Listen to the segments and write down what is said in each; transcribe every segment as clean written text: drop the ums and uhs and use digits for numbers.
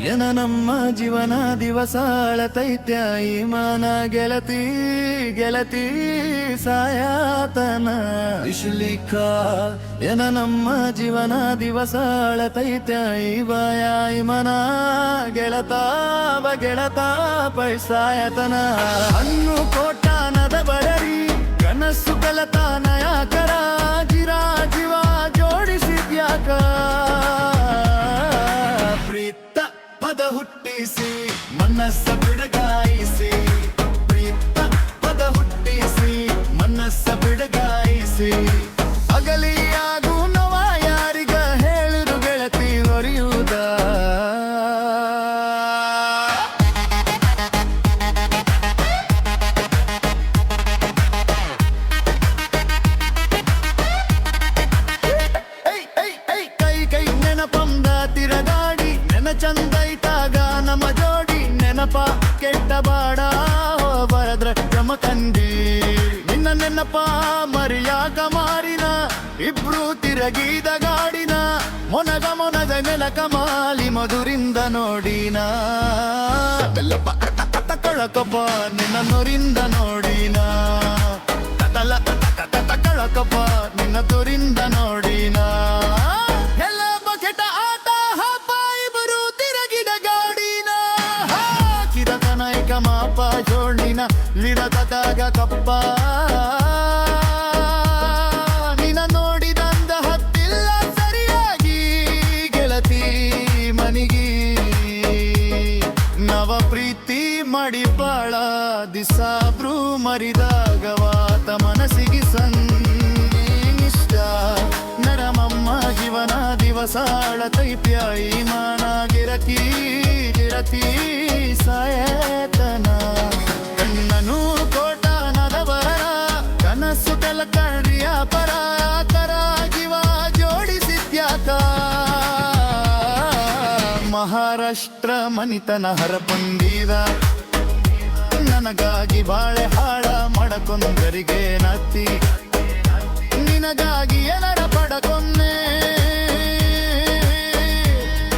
ಏನ ನಮ್ಮ ಜೀವನ ದಿವಸ ಅಳತೈತ್ಯ ಈಮಾನ ಗೆಳತಿ ಗೆಳತಿ ಸಾಯಾತನ ಇಶ್ಲಿಕ ಏನ ನಮ್ಮ ಜೀವನ ದಿವಸ ಅಳತೈತ್ಯ ಈವಯ ಈಮನ ಗೆಳತ ಪೈಸಾಯತನ ಹಣ್ಣು ಕೋಟಾನದ ಬಡರಿ ಕನಸು ಕಲತಾನ ಯಾಕರ ಜಿರಾ ಜೀವ ಜೋಡಿಸಿದ್ಯಾಕ ಪ್ರೀತ ಪದ ಹುಟ್ಟಿಸಿ ಮನಸ್ಸ ಬಿಡಗಾಯಿಸಿ ಪ್ರೀತ ಪದ ಹುಟ್ಟಿಸಿ ಮನಸ್ಸ ಬಿಡಗಾಯಿಸಿ ಅಗಲಿಯಾಗೂ ನವ ಯಾರಿಗ ಹೇಳಿರು ಗೆಳತಿ ಹೊರೆಯುವುದ ಚಂದೈತಾಗ ನಮ್ಮ ಜೋಡಿ ನೆನಪ ಕೆಟ್ಟ ಬಾಡ ಬರದ್ರ ಕ್ರಮ ಕಂಡಿ ನಿನ್ನ ನೆನಪ ಮರಿಯಾಗ ಮಾರಿನ ಇಬ್ರು ತಿರಗಿದ ಗಾಡಿನ ಮೊನದ ನೆಲಕ ಮಾಲಿ ಮಧುರಿಂದ ನೋಡಿನ ತಕಳಕಪ್ಪ ನಿನ್ನ ನೊರಿಂದ ನೋಡಿನ ತಕಳಕಪ್ಪ ನಿನ್ನ ತೊರಿಂದ ನೋಡಿನ ಮಾಪ ಜೋಡಿನ ಲಿರದಾಗ ಕಪ್ಪ ನಿನ್ನ ನೋಡಿದಂದ ಹತ್ತಿಲ್ಲ ಸರಿಯಾಗಿ ಗೆಳತಿ ಮನಿಗಿ ನವ ಪ್ರೀತಿ ಮಾಡಿ ಬಾಳ ದಿಸಾಬ್ರು ಮರಿದಾಗವಾತ ಮನಸ್ಸಿಗೆ ಸಂಗಿಷ್ಟ ನರಮಮ್ಮ ಜೀವನ ದಿವಸ ಅಳತೈತ್ಯ ಈಮಾನ ಗಿರತಿ ಸಾಯತನ ಕಣ್ಣನು ಕೋಟಾನದ ಬರ ಕನಸು ಕಲಕರ್ಣಿಯ ಪರ ಜೀವ ಜೋಡಿಸಿದ್ಯಾಕ ಮಹಾರಾಷ್ಟ್ರ ಮನಿತನ ಹರಪುಂದಿದ ನನಗಾಗಿ ಬಾಳೆ ಹಾಳ ಮಡಕೊಂದರಿಗೆ ನತ್ತಿ ನಿನಗಾಗಿ ಏನರ ಪಡಕೊನ್ನೆ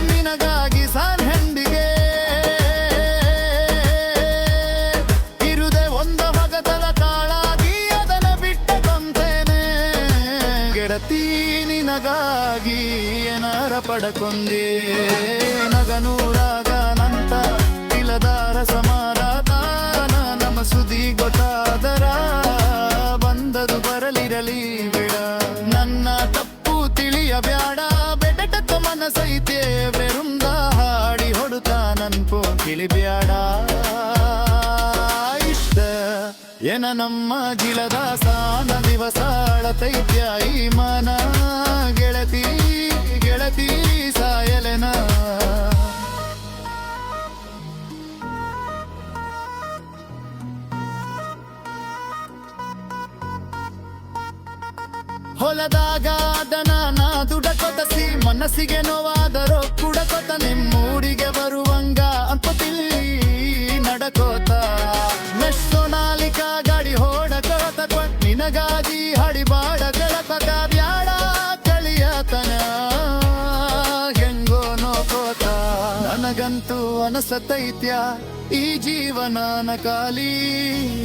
ನಿನಗಾಗಿ ಸಾನ್ ಹೆಂಡಿಗೆ ಇರುದೆ ಒಂದ ಮಗದಲ ಕಾಳಾಗಿ ಅದನ್ನ ಬಿಟ್ಟ ಕೊಂತೇನೆ ಗೆಳತಿ ನಿನಗಾಗಿ ಏನಾರ ಪಡಕೊಂದೆ ನಗನೂರಾಗ ನಂತ ಇಲದಾರ ಸಮಾರಾಧಾನ ನಮ್ಮ ಸುದ್ದಿ ಗೊತ್ತಾದರ ಬಂದದು ಬರಲಿರಲಿ ಬಿಡ ನನ್ನ ತಪ್ಪು ತಿಳಿಯ ಬ್ಯಾಡ ಬೆಡಟ ಮನಸೈತೆ ಬೆರುಂದ ಹಾಡಿ ಹೊಡುತ್ತ ನನ್ಪು ತಿಳಿಬ್ಯಾಡ ಇಷ್ಟ ಏನ ನಮ್ಮ ಜಿಲದ ಸಾನ ದಿವಸ ಅಳತೈತ್ಯ ಈ ಮನ ಗೆಳತಿ ಸಾಯಲೆನ ಹೊಲದಾಗ ದನ ನಾ ದುಡಕೊತಸಿ ಮನಸ್ಸಿಗೆ ನೋವಾದರೋ ಕುಡಕೊತ ನಿಮ್ಮೂರಿಗೆ ಬರುವಂಗ ಅಂಪತಿಲ್ಲಿ ನಡಕೋತ ಮೆಸ್ಸೊನಾಲಿಕ ಗಾಡಿ ಹೊಡಕೊತ ನಿನಗಾಗಿ ಹಡಿಬಾಡ ಗೆಳಪಕ ಬ್ಯಾಡ ಕಳಿಯತನ ಹೆಂಗೋ ನೋಕೋತ ನನಗಂತೂ ಅನಸತೈತ್ಯ ಈ ಜೀವನನ ಕಾಲಿ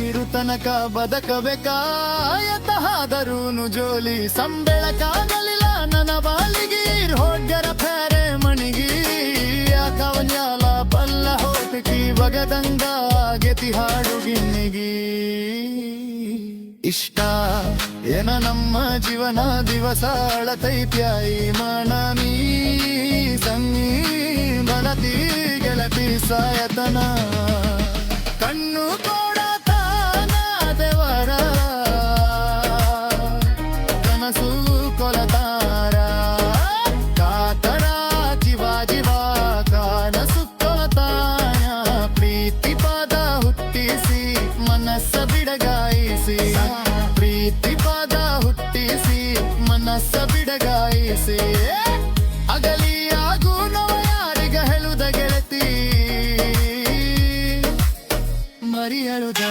ಇರುತನಕ ಬದಕಬೇಕಾಯತಹಾದರೂನು ಜೋಲಿ ಸಂಬೆಳಕಾಗಲಿಲ್ಲ ನನ್ನ ಬಾಲಿಗೆ ಹೋಗ್ಯರ ಫೇರೆ ಮಣಿಗಿ ಯಾಕವನ್ಯಾಲ ಪಲ್ಲ ಹೋಟಕಿ ಬಗದಂಗ ಗೆತಿ ಹಾಡು ಗಿನ್ನಿಗಿ ಇಷ್ಟ ಏನ ನಮ್ಮ ಜೀವನ ದಿವಸ ಅಳತೈತ್ಯ ಈ ಮನಮೀ ಸಂಗೀ ಬಲತಿ ಗೆಳತಿ ಸಾಯತನ ಕಣ್ಣು ಕೊಡತಾನ ದೇವರ ಕನಸು ಕೊಲತಾರ ಕಾತರ ಜೀವ ಕನಸು ಕೊಲತಾಯ ಪ್ರೀತಿ ಪದ ಹುಟ್ಟಿಸಿ ಮನಸ್ಸ ಬಿಡಗಾಯಿಸಿ ಪ್ರೀತಿ ಪದ ಹುಟ್ಟಿಸಿ ಮನಸ್ಸ ಬಿಡಗಾಯಿಸಿ ಅಗಲಿ ಆಗು ನೋ ಯಾರಿಗ ಹೇಳುದ ಗೆಳತಿ ಮರಿ ಹೇಳುದ